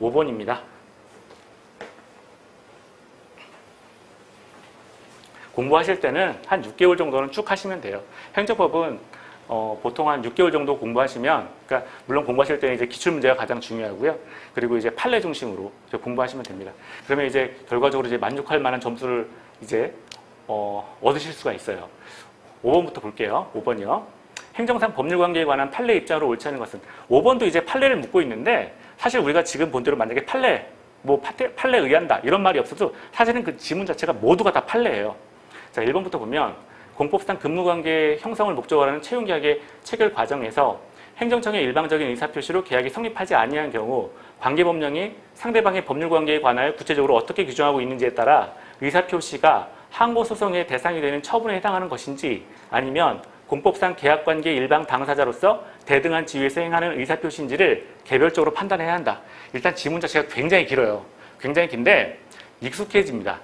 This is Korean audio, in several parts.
5번입니다. 공부하실 때는 한 6개월 정도는 쭉 하시면 돼요. 행정법은 보통 한 6개월 정도 공부하시면, 그러니까 물론 공부하실 때는 이제 기출문제가 가장 중요하고요. 그리고 이제 판례 중심으로 공부하시면 됩니다. 그러면 이제 결과적으로 이제 만족할 만한 점수를 이제 얻으실 수가 있어요. 5번부터 볼게요. 5번이요. 행정상 법률관계에 관한 판례 입장으로 옳지 않은 것은. 5번도 이제 판례를 묻고 있는데, 사실 우리가 지금 본 대로 만약에 판례에 의한다 이런 말이 없어도 사실은 그 지문 자체가 모두가 다 판례예요. 자, 1번부터 보면 공법상 근무관계 형성을 목적으로 하는 채용계약의 체결 과정에서 행정청의 일방적인 의사표시로 계약이 성립하지 아니한 경우 관계법령이 상대방의 법률관계에 관하여 구체적으로 어떻게 규정하고 있는지에 따라 의사표시가 항고소송의 대상이 되는 처분에 해당하는 것인지, 아니면 공법상 계약관계 일방 당사자로서 대등한 지위에서 행하는 의사표시인지를 개별적으로 판단해야 한다. 일단 지문 자체가 굉장히 길어요. 굉장히 긴데 익숙해집니다.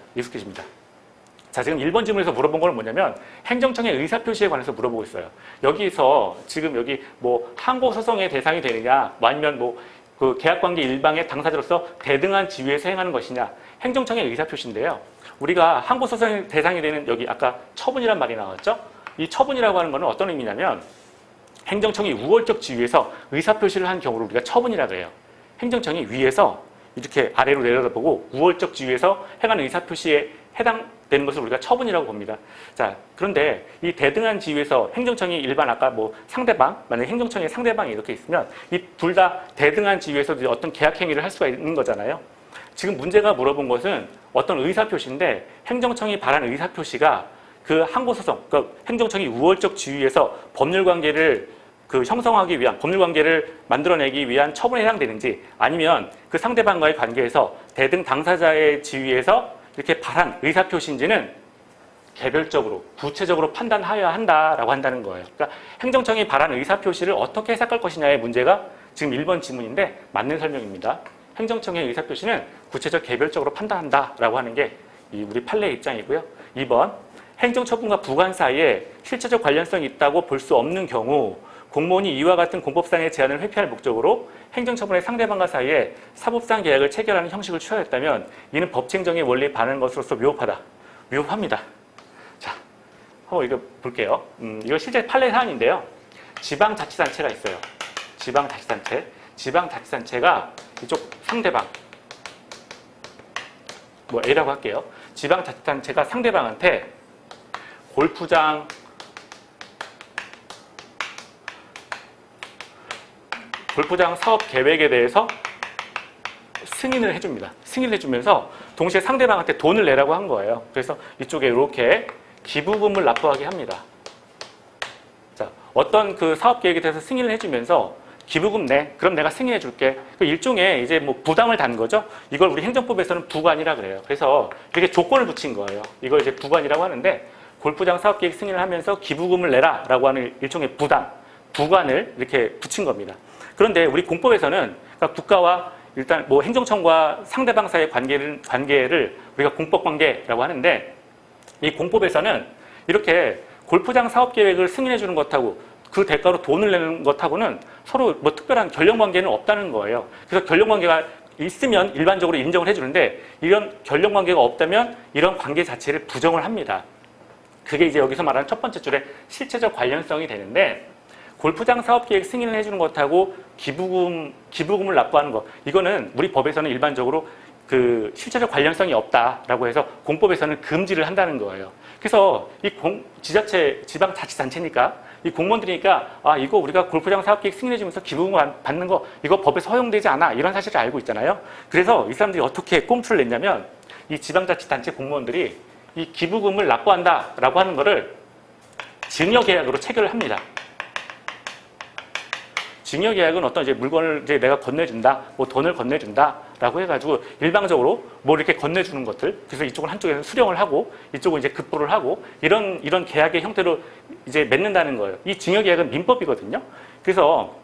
자, 지금 1번 질문에서 물어본 건 뭐냐면 행정청의 의사표시에 관해서 물어보고 있어요. 여기서 지금 여기 뭐 항고소송의 대상이 되느냐, 아니면 그 계약관계 일방의 당사자로서 대등한 지위에서 행하는 것이냐, 행정청의 의사표시인데요. 우리가 항고소송의 대상이 되는 여기 아까 처분이란 말이 나왔죠? 이 처분이라고 하는 것은 어떤 의미냐면 행정청이 우월적 지위에서 의사표시를 한 경우를 우리가 처분이라고 해요. 행정청이 위에서 이렇게 아래로 내려다보고 우월적 지위에서 행하는 의사표시에 해당되는 것을 우리가 처분이라고 봅니다. 자, 그런데 이 대등한 지위에서 행정청이 일반 아까 상대방, 만약에 행정청의 상대방이 이렇게 있으면 이 둘 다 대등한 지위에서 어떤 계약 행위를 할 수가 있는 거잖아요. 지금 문제가 물어본 것은 어떤 의사표시인데 행정청이 바란 의사표시가 그 항고소송, 그러니까 행정청이 우월적 지위에서 법률관계를 형성하기 위한, 법률관계를 만들어내기 위한 처분에 해당되는지, 아니면 그 상대방과의 관계에서 대등 당사자의 지위에서 이렇게 바란 의사표시인지는 개별적으로, 구체적으로 판단하여야 한다라고 한다는 거예요. 그러니까 행정청이 바란 의사표시를 어떻게 해석할 것이냐의 문제가 지금 1번 지문인데 맞는 설명입니다. 행정청의 의사표시는 구체적 개별적으로 판단한다라고 하는 게 우리 판례의 입장이고요. 2번, 행정처분과 부관 사이에 실체적 관련성이 있다고 볼 수 없는 경우 공무원이 이와 같은 공법상의 제한을 회피할 목적으로 행정처분의 상대방과 사이에 사법상 계약을 체결하는 형식을 취하였다면 이는 법치행정의 원리에 반하는 것으로서 위법하다. 위법합니다. 자, 한번 이거 볼게요. 이거 실제 판례 사안인데요. 지방자치단체가 있어요. 지방자치단체. 지방자치단체가 이쪽 상대방, A라고 할게요. 지방자치단체가 상대방한테 골프장 사업 계획에 대해서 승인을 해줍니다. 승인을 해주면서 동시에 상대방한테 돈을 내라고 한 거예요. 그래서 이쪽에 이렇게 기부금을 납부하게 합니다. 자, 어떤 그 사업 계획에 대해서 승인을 해주면서 기부금 내, 그럼 내가 승인해 줄게. 일종의 이제 부담을 단 거죠. 이걸 우리 행정법에서는 부관이라 그래요. 그래서 이렇게 조건을 붙인 거예요. 이걸 이제 부관이라고 하는데 골프장 사업 계획 승인을 하면서 기부금을 내라라고 하는 일종의 부관을 이렇게 붙인 겁니다. 그런데 우리 공법에서는 그러니까 국가와 일단 행정청과 상대방 사이의 관계를 우리가 공법관계라고 하는데, 이 공법에서는 이렇게 골프장 사업 계획을 승인해 주는 것하고 그 대가로 돈을 내는 것하고는 서로 특별한 결령관계는 없다는 거예요. 그래서 결령관계가 있으면 일반적으로 인정을 해주는데 이런 결령관계가 없다면 이런 관계 자체를 부정을 합니다. 그게 이제 여기서 말하는 첫 번째 줄에 실체적 관련성이 되는데, 골프장 사업계획 승인을 해주는 것하고 기부금을 납부하는 것, 이거는 우리 법에서는 일반적으로 그 실체적 관련성이 없다라고 해서 공법에서는 금지를 한다는 거예요. 그래서 이 지방자치단체니까 이 공무원들이니까 이거 우리가 골프장 사업계획 승인해주면서 기부금을 받는 거 이거 법에서 허용되지 않아, 이런 사실을 알고 있잖아요. 그래서 이 사람들이 어떻게 꼼수를 냈냐면 이 지방자치단체 공무원들이 이 기부금을 납부한다라고 하는 거를 증여계약으로 체결을 합니다. 증여계약은 어떤 이제 물건을 이제 내가 건네준다, 돈을 건네준다라고 해가지고 일방적으로 이렇게 건네주는 것들, 그래서 이쪽은 한쪽에서 수령을 하고 이쪽은 이제 급부를 하고 이런 계약의 형태로 이제 맺는다는 거예요. 이 증여계약은 민법이거든요. 그래서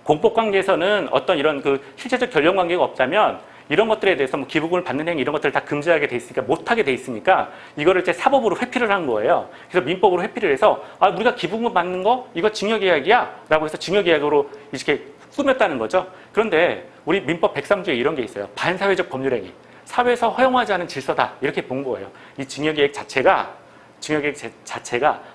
공법관계에서는 어떤 이런 그 실체적 결령관계가 없다면 이런 것들에 대해서 기부금을 받는 행위 이런 것들을 다 금지하게 돼 있으니까, 못하게 돼 있으니까 이거를 이제 사법으로 회피를 한 거예요. 그래서 민법으로 회피를 해서 우리가 기부금 받는 거 이거 증여계약이야 라고 해서 증여계약으로 이렇게 꾸몄다는 거죠. 그런데 우리 민법 103조에 이런 게 있어요. 반사회적 법률행위. 사회에서 허용하지 않은 질서다. 이렇게 본 거예요. 이 징역계획 자체가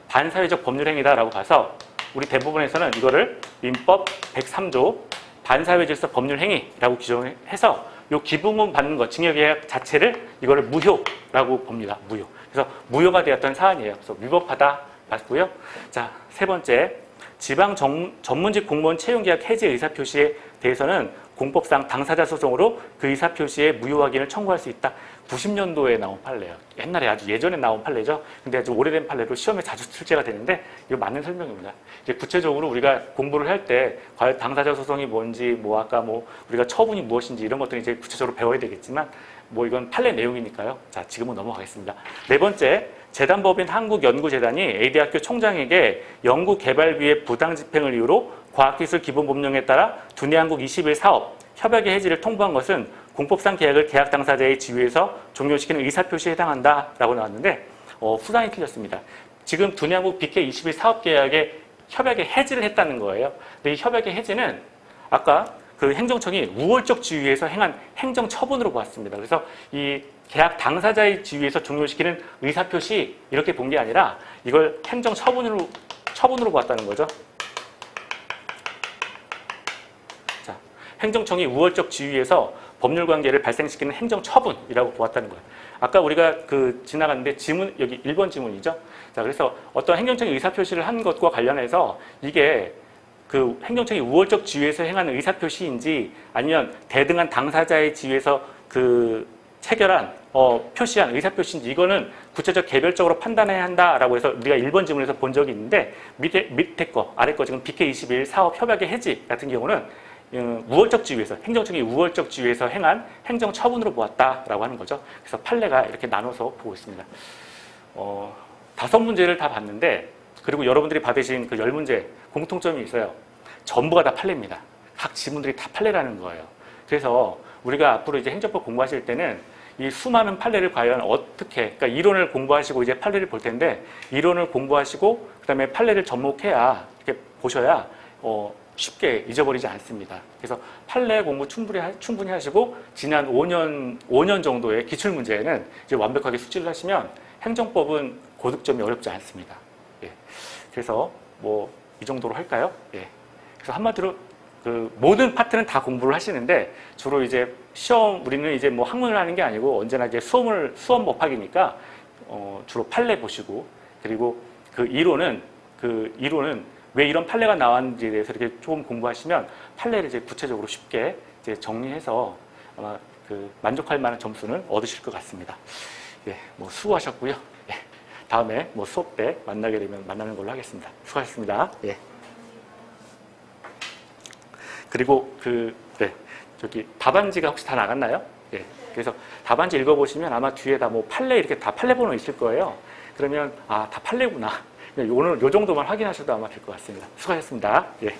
반사회적 법률행위다라고 봐서 우리 대법원에서는 이거를 민법 103조 반사회 질서 법률행위라고 규정해서 이 기부금 받는 것, 징역계약 자체를 이거를 무효라고 봅니다. 무효. 그래서 무효가 되었던 사안이에요. 그래서 위법하다 봤고요. 자, 세 번째, 지방 전문직 공무원 채용계약 해지 의사표시에 대해서는 공법상 당사자 소송으로 그 의사표시의 무효 확인을 청구할 수 있다. 90년도에 나온 판례예요. 옛날에 아주 예전에 나온 판례죠. 근데 아주 오래된 판례로 시험에 자주 출제가 되는데 이거 맞는 설명입니다. 이제 구체적으로 우리가 공부를 할 때 과연 당사자 소송이 뭔지, 뭐 아까 뭐 우리가 처분이 무엇인지 이런 것들을 이제 구체적으로 배워야 되겠지만 뭐 이건 판례 내용이니까요. 자, 지금은 넘어가겠습니다. 네 번째, 재단법인 한국연구재단이 A대학교 총장에게 연구개발비의 부당집행을 이유로 과학기술기본법령에 따라 두뇌한국 21 사업 협약의 해지를 통보한 것은 공법상 계약을 계약 당사자의 지위에서 종료시키는 의사표시에 해당한다라고 나왔는데 후단이 틀렸습니다. 지금 두뇌한국 BK 21 사업 계약의 협약의 해지를 했다는 거예요. 근데 이 협약의 해지는 아까 그 행정청이 우월적 지위에서 행한 행정처분으로 보았습니다. 그래서 이 계약 당사자의 지위에서 종료시키는 의사표시 이렇게 본 게 아니라 이걸 행정처분으로 보았다는 거죠. 자, 행정청이 우월적 지위에서 법률 관계를 발생시키는 행정처분이라고 보았다는 거예요. 아까 우리가 지나갔는데 지문, 여기 1번 지문이죠. 자, 그래서 어떤 행정청이 의사표시를 한 것과 관련해서 이게 그 행정청이 우월적 지위에서 행하는 의사표시인지 아니면 대등한 당사자의 지위에서 체결한 표시한 의사표시인지 이거는 구체적 개별적으로 판단해야 한다라고 해서 우리가 1번 지문에서 본 적이 있는데 밑에 거, 아래 거 지금 BK21 사업 협약의 해지 같은 경우는 우월적 지위에서 행정청이 우월적 지위에서 행한 행정처분으로 보았다라고 하는 거죠. 그래서 판례가 이렇게 나눠서 보고 있습니다. 5문제를 다 봤는데 그리고 여러분들이 받으신 그 10문제 공통점이 있어요. 전부가 다 판례입니다. 각 지문들이 다 판례라는 거예요. 그래서 우리가 앞으로 이제 행정법 공부하실 때는 이 수많은 판례를 과연 어떻게, 그러니까 이론을 공부하시고 이제 판례를 볼 텐데 이론을 공부하시고 그다음에 판례를 접목해야 이렇게 보셔야 쉽게 잊어버리지 않습니다. 그래서 판례 공부 충분히 하시고 지난 5년 정도의 기출문제에는 이제 완벽하게 숙지를 하시면 행정법은 고득점이 어렵지 않습니다. 예. 그래서 뭐 이 정도로 할까요? 예. 그래서 한마디로 모든 파트는 다 공부를 하시는데 주로 이제 시험 우리는 이제 뭐 학문을 하는 게 아니고 언제나 이제 수험 법학이니까 주로 판례 보시고 그리고 이론은 왜 이런 판례가 나왔는지에 대해서 이렇게 조금 공부하시면 판례를 이제 구체적으로 쉽게 이제 정리해서 아마 만족할 만한 점수는 얻으실 것 같습니다. 예, 뭐 수고하셨고요. 예, 다음에 뭐 수업 때 만나게 되면 만나는 걸로 하겠습니다. 수고하셨습니다. 예. 그리고 저기 답안지가 혹시 다 나갔나요? 예. 그래서 답안지 읽어보시면 아마 뒤에다 뭐 판례 이렇게 다 판례 번호 있을 거예요. 그러면 다 판례구나. 오늘 요 정도만 확인하셔도 아마 될 것 같습니다. 수고하셨습니다. 예.